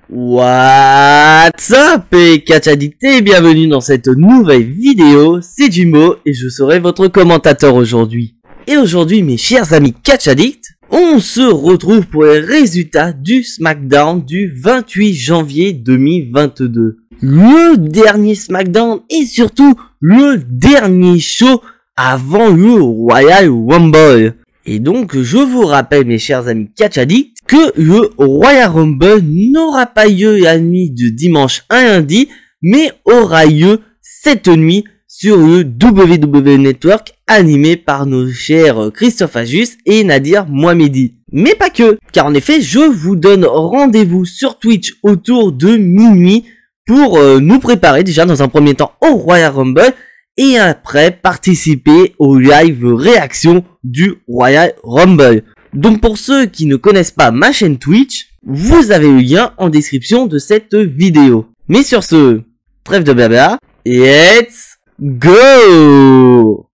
What's up et catch addict et bienvenue dans cette nouvelle vidéo, c'est Jimbo et je serai votre commentateur aujourd'hui. Et aujourd'hui mes chers amis catch addict, on se retrouve pour les résultats du SmackDown du 28 janvier 2022. Le dernier SmackDown et surtout le dernier show avant le Royal Rumble. Et donc je vous rappelle mes chers amis catch addict que le Royal Rumble n'aura pas lieu la nuit de dimanche à lundi, mais aura lieu cette nuit sur le WWE Network animé par nos chers Christophe Ajus et Nadir Mohamedi. Mais pas que, car en effet je vous donne rendez-vous sur Twitch autour de minuit pour nous préparer déjà dans un premier temps au Royal Rumble et après participer au live réaction du Royal Rumble. Donc pour ceux qui ne connaissent pas ma chaîne Twitch, vous avez le lien en description de cette vidéo. Mais sur ce, trêve de blabla, let's go!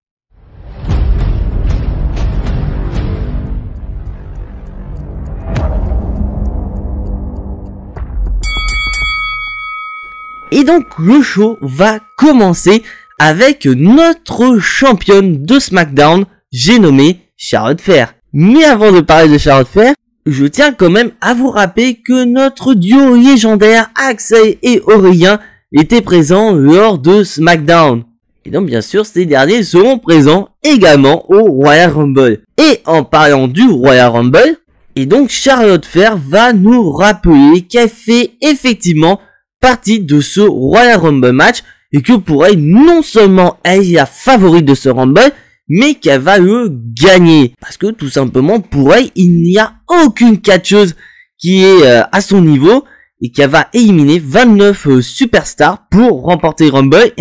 Et donc le show va commencer avec notre championne de SmackDown, j'ai nommé Charlotte Flair. Mais avant de parler de Charlotte Flair, je tiens quand même à vous rappeler que notre duo légendaire Axel et Aurélien étaient présents lors de SmackDown. Et donc bien sûr ces derniers seront présents également au Royal Rumble. Et en parlant du Royal Rumble, et donc Charlotte Flair va nous rappeler qu'elle fait effectivement partie de ce Royal Rumble match et que pour elle non seulement elle est la favorite de ce Rumble, mais qu'elle va le gagner. Parce que tout simplement pour elle, il n'y a aucune catcheuse qui est à son niveau et qu'elle va éliminer 29 superstars pour remporter Rumble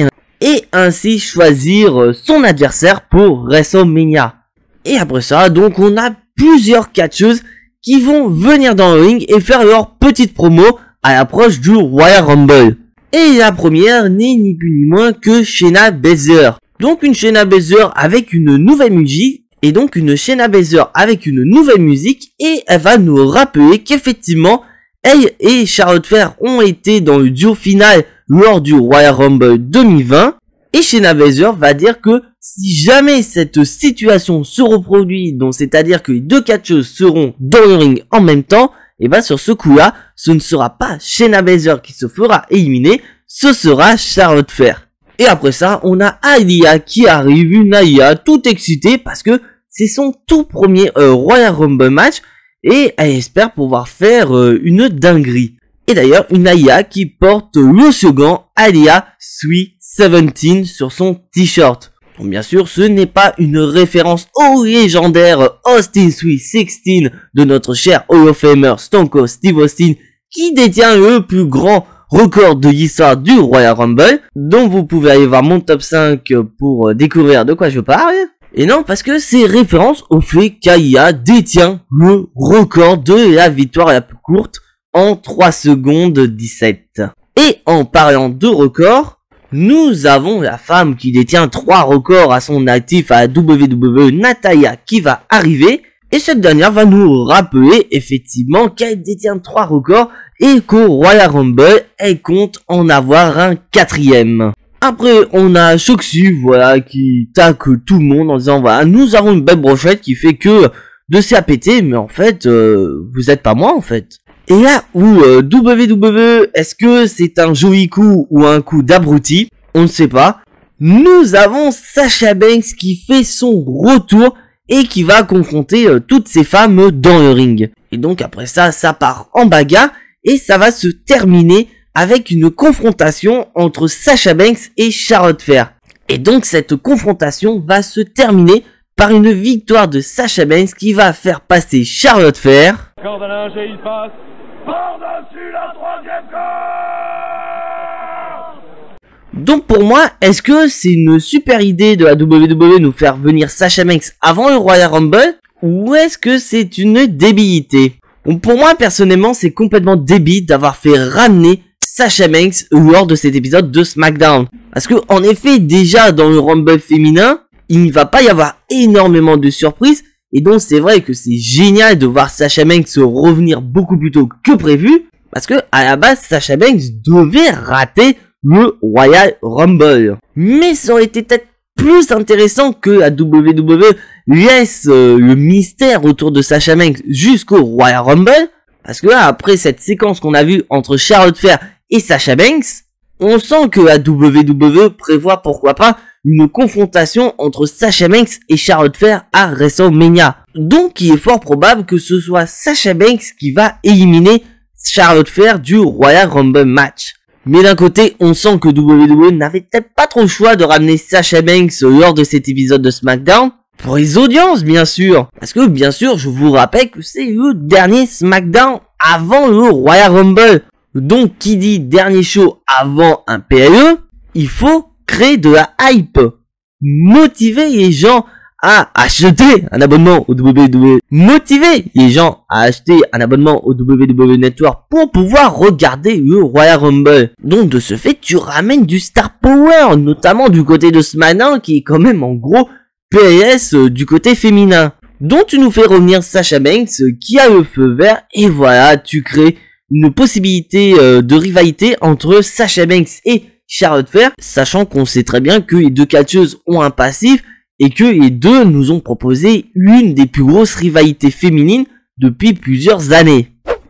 et ainsi choisir son adversaire pour WrestleMania. Et après ça, donc on a plusieurs catcheuses qui vont venir dans le ring et faire leur petite promo à l'approche du Royal Rumble. Et la première n'est ni plus ni moins que Shayna Baszler. Donc une Shayna Baszler avec une nouvelle musique, et donc une Shayna Baszler avec une nouvelle musique, et elle va nous rappeler qu'effectivement, elle et Charlotte Flair ont été dans le duo final lors du Royal Rumble 2020, et Shayna Baszler va dire que si jamais cette situation se reproduit, donc c'est-à-dire que les deux catcheuses seront dans le ring en même temps, et ben sur ce coup-là, ce ne sera pas Shayna Baszler qui se fera éliminer, ce sera Charlotte Flair. Et après ça, on a Aaliyah qui arrive, une Aaliyah toute excitée parce que c'est son tout premier Royal Rumble match et elle espère pouvoir faire une dinguerie. Et d'ailleurs, une Aaliyah qui porte le slogan Aaliyah Sweet 17 sur son t-shirt. Bon, bien sûr, ce n'est pas une référence au légendaire Austin Sweet 16 de notre cher Hall of Famer Stone Cold Steve Austin qui détient le plus grand record de l'histoire du Royal Rumble, dont vous pouvez aller voir mon top 5 pour découvrir de quoi je parle. Et non, parce que c'est référence au fait qu'Aaliyah détient le record de la victoire la plus courte en 3 secondes 17. Et en parlant de records, nous avons la femme qui détient 3 records à son actif à la WWE, Natalya, qui va arriver. Et cette dernière va nous rappeler effectivement qu'elle détient 3 records et qu'au Royal Rumble, elle compte en avoir un 4e. Après, on a Shoxi, voilà, qui taque tout le monde en disant, voilà, nous avons une belle brochette qui fait que de CAPT, mais en fait, vous êtes pas moi, en fait. Et là où WWE, est-ce que c'est un joli coup ou un coup d'abruti? On ne sait pas. Nous avons Sasha Banks qui fait son retour et qui va confronter toutes ces femmes dans le ring. Et donc après ça, ça part en bagarre et ça va se terminer avec une confrontation entre Sasha Banks et Charlotte Flair. Et donc cette confrontation va se terminer par une victoire de Sasha Banks qui va faire passer Charlotte Flair. Corde à linge et il passe par-dessus la 3e corde. Donc pour moi, est-ce que c'est une super idée de la WWE nous faire venir Sasha Banks avant le Royal Rumble ou est-ce que c'est une débilité? Donc pour moi personnellement, c'est complètement débile d'avoir fait ramener Sasha Banks lors de cet épisode de SmackDown. Parce que en effet, déjà dans le Rumble féminin, il ne va pas y avoir énormément de surprises. Et donc c'est vrai que c'est génial de voir Sasha Banks revenir beaucoup plus tôt que prévu. Parce que à la base, Sasha Banks devait rater le Royal Rumble. Mais ça aurait été peut-être plus intéressant que la WWE laisse le mystère autour de Sasha Banks jusqu'au Royal Rumble. Parce que là, après cette séquence qu'on a vue entre Charlotte Flair et Sasha Banks, on sent que la WWE prévoit pourquoi pas une confrontation entre Sasha Banks et Charlotte Flair à WrestleMania. Donc il est fort probable que ce soit Sasha Banks qui va éliminer Charlotte Flair du Royal Rumble match. Mais d'un côté, on sent que WWE n'avait peut-être pas trop le choix de ramener Sasha Banks lors de cet épisode de SmackDown. Pour les audiences, bien sûr. Parce que, bien sûr, je vous rappelle que c'est le dernier SmackDown avant le Royal Rumble. Donc, qui dit dernier show avant un PLE, il faut créer de la hype. Motiver les gens à acheter un abonnement au WWE. Motiver les gens à acheter un abonnement au WWE Network pour pouvoir regarder le Royal Rumble. Donc, de ce fait, tu ramènes du star power, notamment du côté de SmackDown, qui est quand même en gros PLS du côté féminin. Donc, tu nous fais revenir Sasha Banks qui a le feu vert et voilà, tu crées une possibilité de rivalité entre Sasha Banks et Charlotte Flair, sachant qu'on sait très bien que les deux catcheuses ont un passif et que les deux nous ont proposé une des plus grosses rivalités féminines depuis plusieurs années.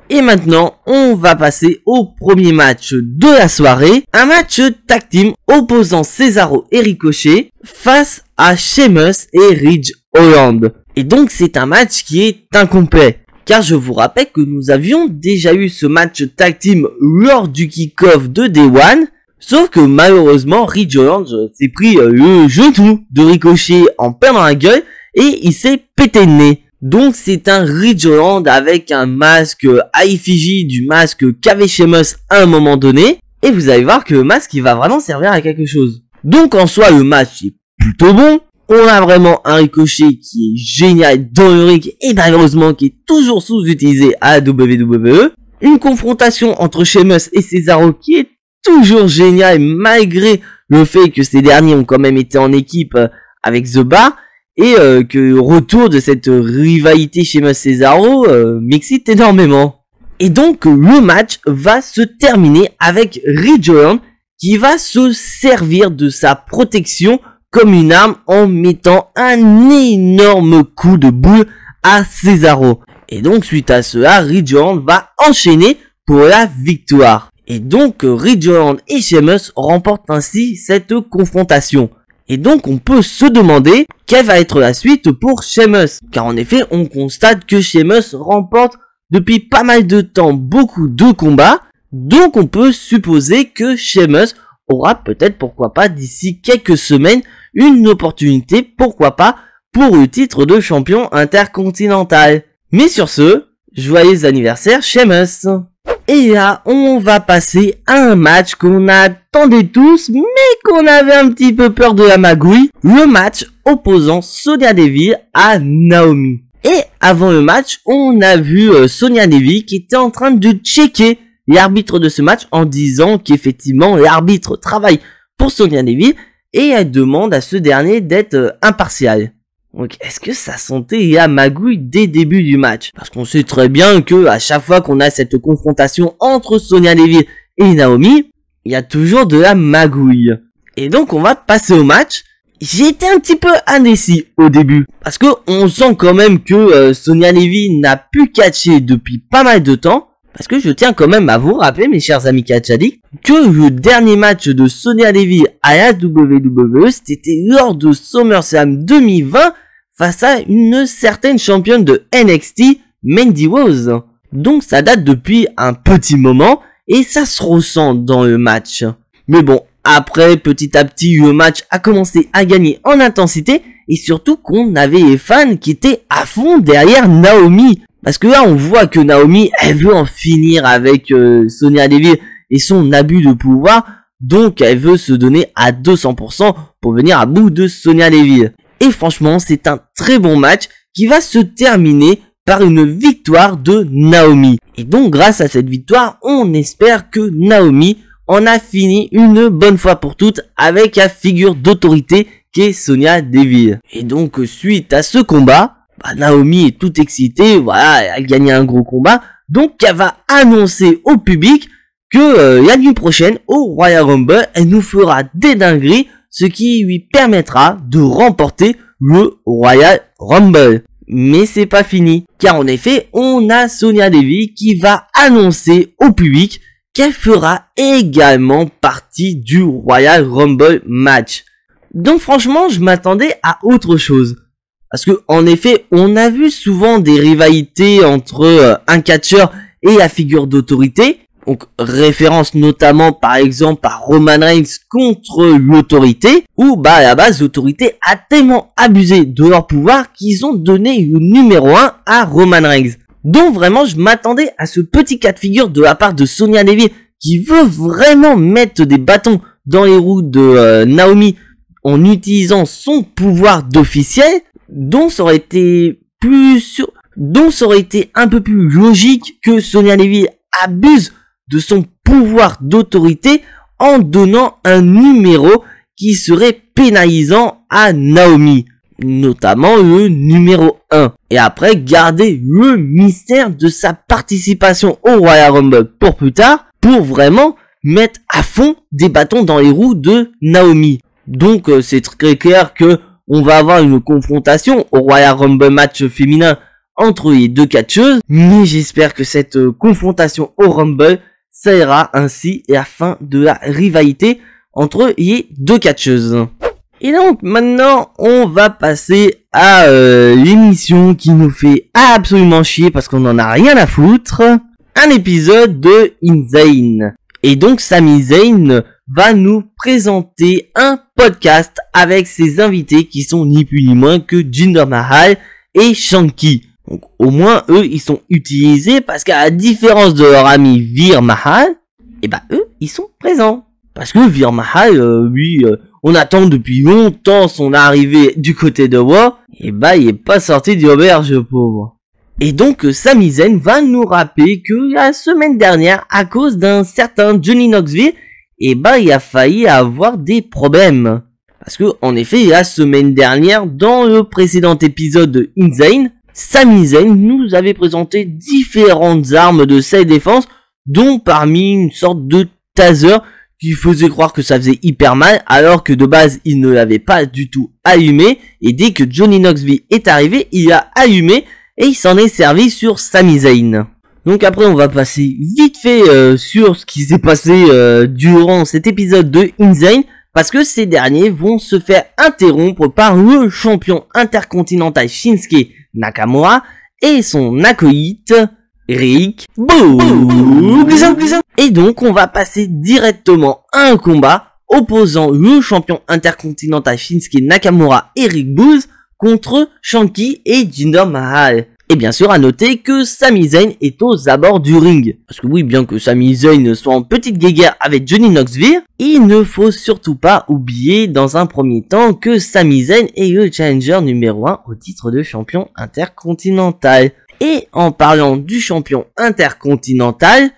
Et maintenant, on va passer au premier match de la soirée, un match tag team opposant Cesaro et Ricochet face à Sheamus et Ridge Holland. Et donc c'est un match qui est incomplet. Car je vous rappelle que nous avions déjà eu ce match tag team lors du kick-off de Day One. Sauf que malheureusement, Ridge Holland s'est pris le genou de Ricochet en perdant la gueule et il s'est pété le nez. Donc c'est un Ridge Holland avec un masque à effigie du masque qu'avait Sheamus à un moment donné. Et vous allez voir que le masque il va vraiment servir à quelque chose. Donc en soi le match est plutôt bon. On a vraiment un Ricochet qui est génial dans le ring et malheureusement qui est toujours sous-utilisé à la WWE. Une confrontation entre Sheamus et Cesaro qui est toujours génial malgré le fait que ces derniers ont quand même été en équipe avec The Bar et que le retour de cette rivalité Sheamus-Cesaro m'excite énormément. Et donc le match va se terminer avec Ridge Holland qui va se servir de sa protection comme une arme en mettant un énorme coup de boule à Cesaro. Et donc suite à cela, Ridge Holland va enchaîner pour la victoire. Et donc Ridge Holland et Sheamus remportent ainsi cette confrontation. Et donc on peut se demander quelle va être la suite pour Sheamus. Car en effet on constate que Sheamus remporte depuis pas mal de temps beaucoup de combats. Donc on peut supposer que Sheamus aura peut-être pourquoi pas d'ici quelques semaines une opportunité pourquoi pas pour le titre de champion intercontinental. Mais sur ce, joyeux anniversaire Sheamus. Et là, on va passer à un match qu'on attendait tous, mais qu'on avait un petit peu peur de la magouille. Le match opposant Sonya Deville à Naomi. Et avant le match, on a vu Sonya Deville qui était en train de checker l'arbitre de ce match en disant qu'effectivement l'arbitre travaille pour Sonya Deville et elle demande à ce dernier d'être impartial. Donc est-ce que ça sentait la magouille dès le début du match? Parce qu'on sait très bien que à chaque fois qu'on a cette confrontation entre Sonya Deville et Naomi, il y a toujours de la magouille. Et donc on va passer au match. J'ai été un petit peu indécis au début. Parce que on sent quand même que Sonya Deville n'a pu catcher depuis pas mal de temps. Parce que je tiens quand même à vous rappeler, mes chers amis catch addicts, que le dernier match de Sonya Deville à la WWE, c'était lors de SummerSlam 2020 face à une certaine championne de NXT, Mandy Rose. Donc ça date depuis un petit moment et ça se ressent dans le match. Mais bon, après, petit à petit, le match a commencé à gagner en intensité et surtout qu'on avait les fans qui étaient à fond derrière Naomi. Parce que là, on voit que Naomi, elle veut en finir avec Sonya Deville et son abus de pouvoir. Donc, elle veut se donner à 200% pour venir à bout de Sonya Deville. Et franchement, c'est un très bon match qui va se terminer par une victoire de Naomi. Et donc, grâce à cette victoire, on espère que Naomi en a fini une bonne fois pour toutes avec la figure d'autorité qu'est Sonya Deville. Et donc, suite à ce combat, Naomi est toute excitée, voilà, elle a gagné un gros combat, Donc elle va annoncer au public que la nuit prochaine au Royal Rumble, elle nous fera des dingueries, ce qui lui permettra de remporter le Royal Rumble. Mais c'est pas fini, car en effet, on a Sonya Deville qui va annoncer au public qu'elle fera également partie du Royal Rumble match. Donc franchement, je m'attendais à autre chose. Parce que en effet, on a vu souvent des rivalités entre un catcheur et la figure d'autorité. Donc référence notamment par exemple à Roman Reigns contre l'autorité, où à la base l'autorité a tellement abusé de leur pouvoir qu'ils ont donné le numéro 1 à Roman Reigns. Donc vraiment je m'attendais à ce petit cas de figure de la part de Sonya Deville qui veut vraiment mettre des bâtons dans les roues de Naomi en utilisant son pouvoir d'officiel, donc ça aurait été un peu plus logique que Sonya Deville abuse de son pouvoir d'autorité en donnant un numéro qui serait pénalisant à Naomi, notamment le numéro 1. Et après, garder le mystère de sa participation au Royal Rumble pour plus tard, pour vraiment mettre à fond des bâtons dans les roues de Naomi. Donc c'est très clair que on va avoir une confrontation au Royal Rumble match féminin entre les deux catcheuses, mais j'espère que cette confrontation au Rumble ça ira ainsi la fin de la rivalité entre les deux catcheuses. Et donc maintenant on va passer à l'émission qui nous fait absolument chier parce qu'on en a rien à foutre. Un épisode de Insane. Et donc Sami Zayn va nous présenter un podcast avec ses invités qui sont ni plus ni moins que Jinder Mahal et Shanky. Donc au moins eux ils sont utilisés parce qu'à la différence de leur ami Veer Mahal, eux ils sont présents. Parce que Veer Mahal, lui, on attend depuis longtemps son arrivée du côté de Raw, il est pas sorti du auberge pauvre. Et donc Sami Zayn va nous rappeler que la semaine dernière, à cause d'un certain Johnny Knoxville, il a failli avoir des problèmes. Parce que en effet, la semaine dernière, dans le précédent épisode de Insane, Sami Zayn nous avait présenté différentes armes de self-défense, dont parmi une sorte de taser qui faisait croire que ça faisait hyper mal, alors que de base il ne l'avait pas du tout allumé, et dès que Johnny Knoxville est arrivé, il a allumé, et il s'en est servi sur Sami Zayn. Donc après on va passer vite fait sur ce qui s'est passé durant cet épisode de Insane, parce que ces derniers vont se faire interrompre par le champion intercontinental Shinsuke Nakamura et son acolyte Rick Boogs. Et donc on va passer directement à un combat opposant le champion intercontinental Shinsuke Nakamura et Rick Boogs contre Shanky et Jinder Mahal. Et bien sûr à noter que Sami Zayn est aux abords du ring. Parce que oui, bien que Sami Zayn soit en petite guéguerre avec Johnny Knoxville, il ne faut surtout pas oublier dans un premier temps que Sami Zayn est le challenger numéro 1 au titre de champion intercontinental. Et en parlant du champion intercontinental,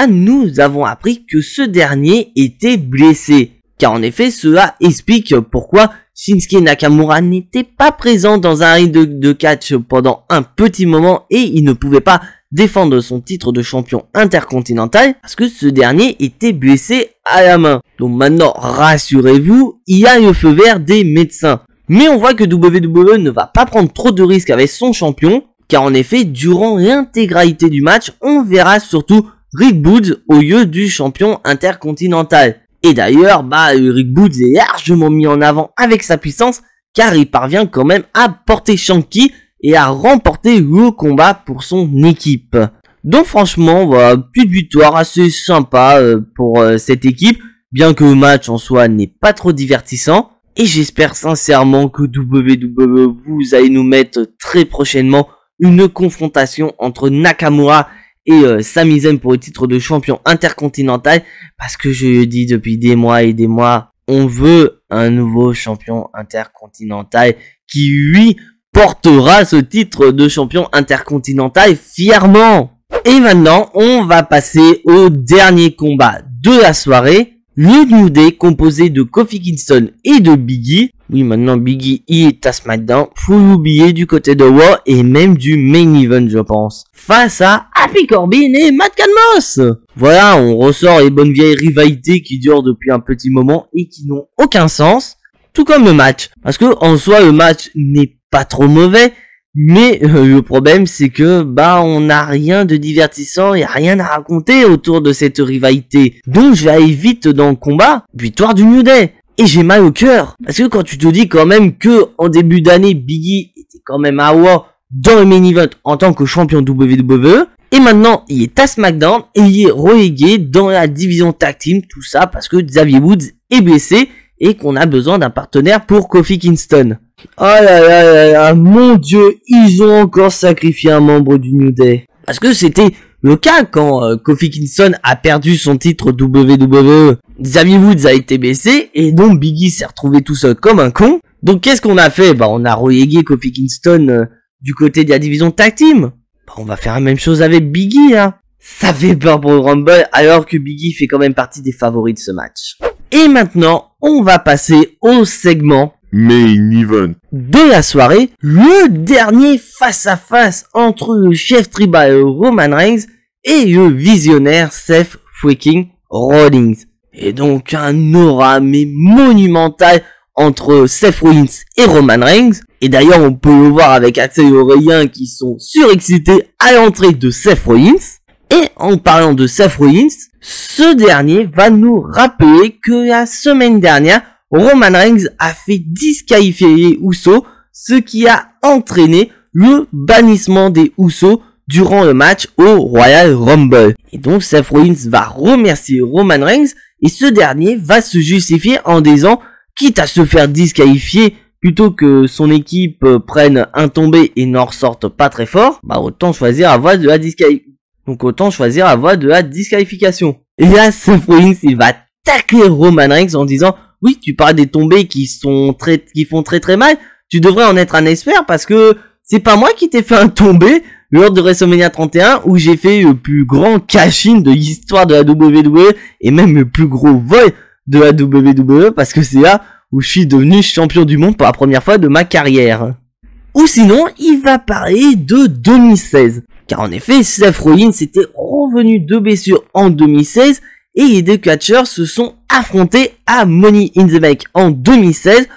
nous avons appris que ce dernier était blessé. Car en effet, cela explique pourquoi Shinsuke Nakamura n'était pas présent dans un ring de catch pendant un petit moment et il ne pouvait pas défendre son titre de champion intercontinental parce que ce dernier était blessé à la main. Donc maintenant, rassurez-vous, il y a le feu vert des médecins. Mais on voit que WWE ne va pas prendre trop de risques avec son champion, car en effet, durant l'intégralité du match, on verra surtout Rick Boogs au lieu du champion intercontinental. Et d'ailleurs, Rick Boogs est largement mis en avant avec sa puissance, car il parvient quand même à porter Shanky et à remporter le combat pour son équipe. Donc franchement, petite victoire assez sympa pour cette équipe, bien que le match en soi n'est pas trop divertissant. Et j'espère sincèrement que WWE, vous allez nous mettre très prochainement une confrontation entre Nakamura et Sami Zayn pour le titre de champion intercontinental, parce que je le dis depuis des mois et des mois, on veut un nouveau champion intercontinental qui lui portera ce titre de champion intercontinental fièrement. Et maintenant on va passer au dernier combat de la soirée, le New Day composé de Kofi Kingston et de Big E. Oui, maintenant Big E est à SmackDown, faut l'oublier du côté de Raw et même du main event je pense. Face à Happy Corbin et Matt Canmos. Voilà, on ressort les bonnes vieilles rivalités qui durent depuis un petit moment et qui n'ont aucun sens. Tout comme le match. Parce que en soi le match n'est pas trop mauvais. Mais le problème c'est que on n'a rien de divertissant, il n'y a rien à raconter autour de cette rivalité. Donc je vais aller vite dans le combat, victoire du New Day. Et j'ai mal au cœur, parce que quand tu te dis quand même que en début d'année Big E était quand même à Raw dans le main event en tant que champion WWE, et maintenant il est à SmackDown et il est relégué dans la division tag team, tout ça parce que Xavier Woods est blessé et qu'on a besoin d'un partenaire pour Kofi Kingston. Oh là là là là, mon dieu, ils ont encore sacrifié un membre du New Day. Parce que c'était le cas quand Kofi Kingston a perdu son titre WWE. Xavier Woods a été blessé et donc Big E s'est retrouvé tout seul comme un con. Donc qu'est-ce qu'on a fait? On a relégué Kofi Kingston du côté de la division tag team. On va faire la même chose avec Big E, hein. Ça fait peur pour le Rumble alors que Big E fait quand même partie des favoris de ce match. Et maintenant, on va passer au segment Main Event de la soirée, le dernier face-à-face entre le chef tribal Roman Reigns et le visionnaire Seth freaking Rollins. Et donc un aura mais monumental entre Seth Rollins et Roman Reigns. Et d'ailleurs on peut le voir avec Axel et Aurélien qui sont surexcités à l'entrée de Seth Rollins. Et en parlant de Seth Rollins, ce dernier va nous rappeler que la semaine dernière, Roman Reigns a fait disqualifier les Usos, ce qui a entraîné le bannissement des Usos durant le match au Royal Rumble. Et donc Seth Rollins va remercier Roman Reigns et ce dernier va se justifier en disant, quitte à se faire disqualifier plutôt que son équipe prenne un tombé et n'en ressorte pas très fort, autant choisir la voie de la disqualification. Donc autant choisir la voie de la disqualification. Et là, Seth Rollins, il va tacler Roman Reigns en disant, oui, tu parles des tombées qui font très très mal, tu devrais en être un expert parce que c'est pas moi qui t'ai fait un tombé lors de WrestleMania 31 où j'ai fait le plus grand cash-in de l'histoire de la WWE et même le plus gros vol de la WWE parce que c'est là où je suis devenu champion du monde pour la première fois de ma carrière. Ou sinon, il va parler de 2016. Car en effet, Seth Rollins était revenu de blessure en 2016 et les deux catcheurs se sont affrontés à Money in the Bank en 2016,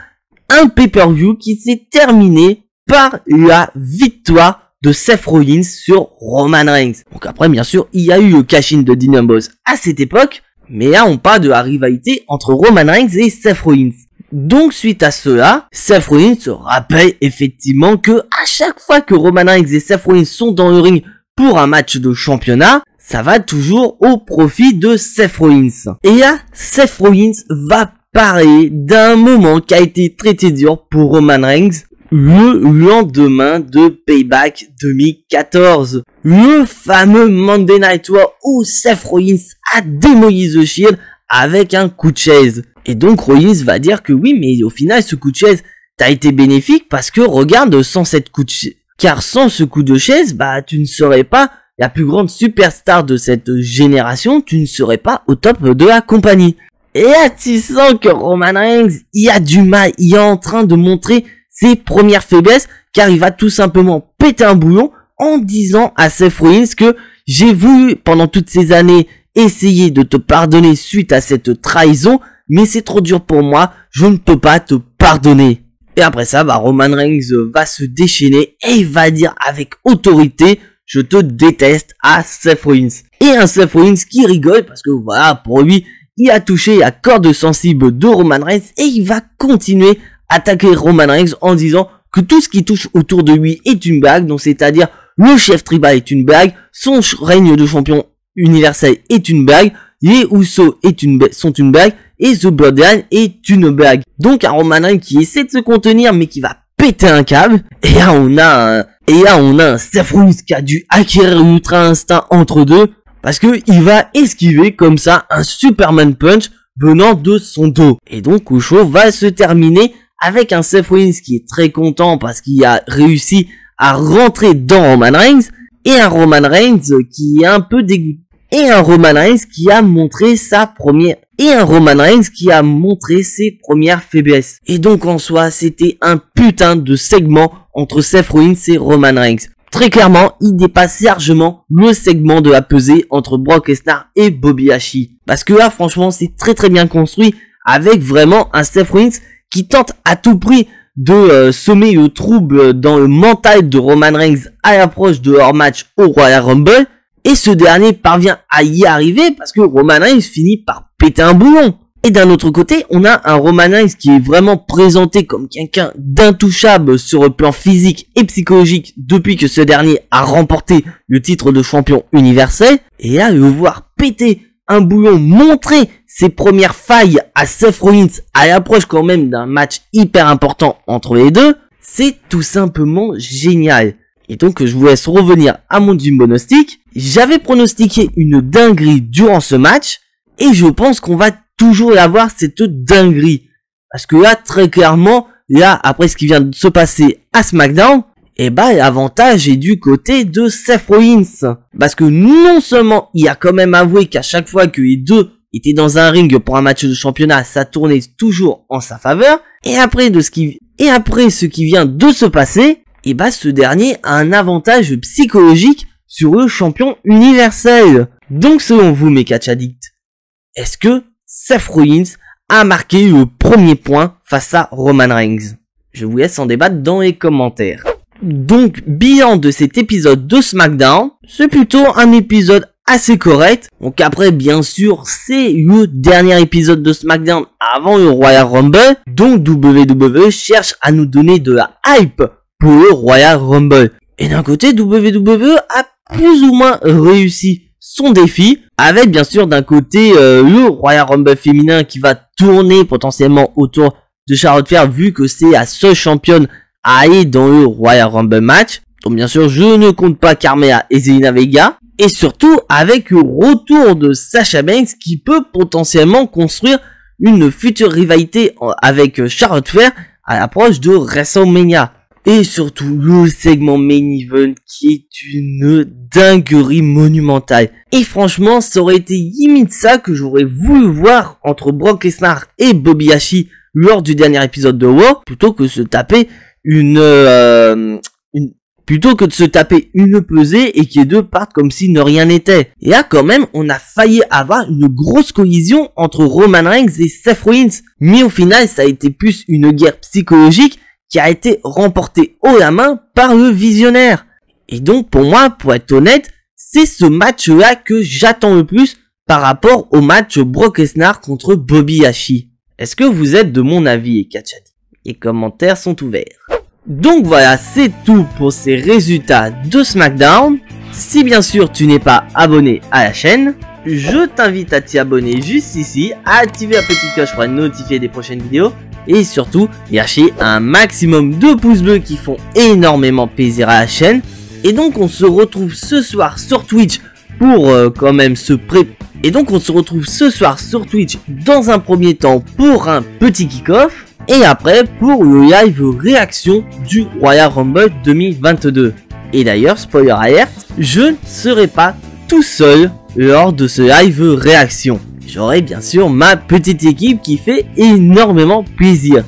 un pay-per-view qui s'est terminé par la victoire de Seth Rollins sur Roman Reigns. Donc après, bien sûr, il y a eu le cash-in de Dean Ambrose à cette époque, mais là, on parle de la rivalité entre Roman Reigns et Seth Rollins. Donc suite à cela, Seth Rollins se rappelle effectivement que à chaque fois que Roman Reigns et Seth Rollins sont dans le ring pour un match de championnat, ça va toujours au profit de Seth Rollins. Et là, Seth Rollins va parler d'un moment qui a été très dur pour Roman Reigns le lendemain de Payback 2014. Le fameux Monday Night War où Seth Rollins a démoli The Shield avec un coup de chaise. Et donc Rollins va dire que oui, mais au final ce coup de chaise t'a été bénéfique parce que regarde, sans cette coup de chaise, car sans ce coup de chaise, tu ne serais pas la plus grande superstar de cette génération, tu ne serais pas au top de la compagnie. Et là tu sens que Roman Reigns, il a du mal, il est en train de montrer ses premières faiblesses, car il va tout simplement péter un bouillon en disant à Seth Rollins que j'ai voulu pendant toutes ces années essayer de te pardonner suite à cette trahison, mais c'est trop dur pour moi, je ne peux pas te pardonner. Et après ça, Roman Reigns va se déchaîner et il va dire avec autorité, je te déteste à Seth Rollins. Et un Seth Rollins qui rigole parce que voilà, pour lui, il a touché la corde sensible de Roman Reigns et il va continuer à attaquer Roman Reigns en disant que tout ce qui touche autour de lui est une blague, donc c'est-à-dire le chef tribal est une blague, son règne de champion universel est une blague, les Usos sont une blague, et The Bloodline est une blague. Donc un Roman Reigns qui essaie de se contenir mais qui va péter un câble. Et là on a un Seth Rollins qui a dû acquérir l'ultra instinct entre deux parce que il va esquiver comme ça un Superman Punch venant de son dos. Et donc le show va se terminer avec un Seth Rollins qui est très content parce qu'il a réussi à rentrer dans Roman Reigns et un Roman Reigns qui est un peu dégoûté. Et un Roman Reigns qui a montré sa première et un Roman Reigns qui a montré ses premières faiblesses. Et donc en soi, c'était un putain de segment entre Seth Rollins et Roman Reigns. Très clairement, il dépasse largement le segment de la pesée entre Brock Lesnar et Bobby Lashley. Parce que là, franchement, c'est très bien construit avec vraiment un Seth Rollins qui tente à tout prix de semer le trouble dans le mental de Roman Reigns à l'approche de leur match au Royal Rumble. Et ce dernier parvient à y arriver parce que Roman Reigns finit par péter un boulon. Et d'un autre côté, on a un Roman Reigns qui est vraiment présenté comme quelqu'un d'intouchable sur le plan physique et psychologique depuis que ce dernier a remporté le titre de champion universel. Et là, le voir péter un boulon, montrer ses premières failles à Seth Rollins à l'approche quand même d'un match hyper important entre les deux, c'est tout simplement génial. Et donc je vous laisse revenir à mon Jimbonostic. J'avais pronostiqué une dinguerie durant ce match et je pense qu'on va toujours avoir cette dinguerie. Parce que là, très clairement, là, après ce qui vient de se passer à SmackDown, et bah l'avantage est du côté de Seth Rollins. Parce que non seulement il a quand même avoué qu'à chaque fois que les deux étaient dans un ring pour un match de championnat, ça tournait toujours en sa faveur. Et après ce qui vient de se passer, et bah ce dernier a un avantage psychologique sur le champion universel. Donc selon vous mes catch addicts, est-ce que Seth Rollins a marqué le premier point face à Roman Reigns? Je vous laisse en débattre dans les commentaires. Donc, bilan de cet épisode de SmackDown, c'est plutôt un épisode assez correct. Donc après, bien sûr, c'est le dernier épisode de SmackDown avant le Royal Rumble. Donc WWE cherche à nous donner de la hype pour le Royal Rumble. Et d'un côté, WWE a plus ou moins réussi son défi, avec bien sûr d'un côté le Royal Rumble féminin qui va tourner potentiellement autour de Charlotte Flair, vu que c'est la seule championne à aller dans le Royal Rumble match. Donc bien sûr, je ne compte pas Carmella et Zelina Vega. Et surtout avec le retour de Sasha Banks qui peut potentiellement construire une future rivalité avec Charlotte Flair à l'approche de WrestleMania. Et surtout le segment Main Event qui est une dinguerie monumentale. Et franchement, ça aurait été limite ça que j'aurais voulu voir entre Brock Lesnar et Bobby Lashley lors du dernier épisode de Raw, plutôt que de se taper une pesée et que les deux partent comme si ne rien n'était. Et là quand même on a failli avoir une grosse collision entre Roman Reigns et Seth Rollins, mais au final ça a été plus une guerre psychologique qui a été remportée haut la main par le visionnaire. Et donc pour moi, pour être honnête, c'est ce match là que j'attends le plus par rapport au match Brock Lesnar contre Bobby Lashley. Est-ce que vous êtes de mon avis et catch addicts? Les commentaires sont ouverts. Donc voilà, c'est tout pour ces résultats de SmackDown. Si bien sûr tu n'es pas abonné à la chaîne, je t'invite à t'y abonner juste ici, à activer la petite cloche pour être notifié des prochaines vidéos et surtout lâcher un maximum de pouces bleus qui font énormément plaisir à la chaîne. Et donc on se retrouve ce soir sur Twitch pour quand même Et donc on se retrouve ce soir sur Twitch dans un premier temps pour un petit kick-off. Et après pour le live réaction du Royal Rumble 2022. Et d'ailleurs, spoiler alert, je ne serai pas tout seul lors de ce live réaction. J'aurai bien sûr ma petite équipe qui fait énormément plaisir.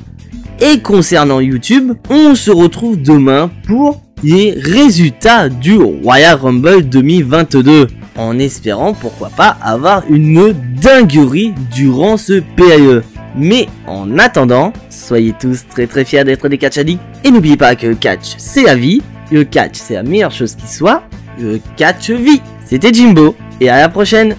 Et concernant YouTube, on se retrouve demain pour les résultats du Royal Rumble 2022. En espérant pourquoi pas avoir une dinguerie durant ce PAE. Mais en attendant, soyez tous très fiers d'être des catch addicts. Et n'oubliez pas que le catch c'est la vie, le catch c'est la meilleure chose qui soit, le catch vie. C'était Jimbo et à la prochaine.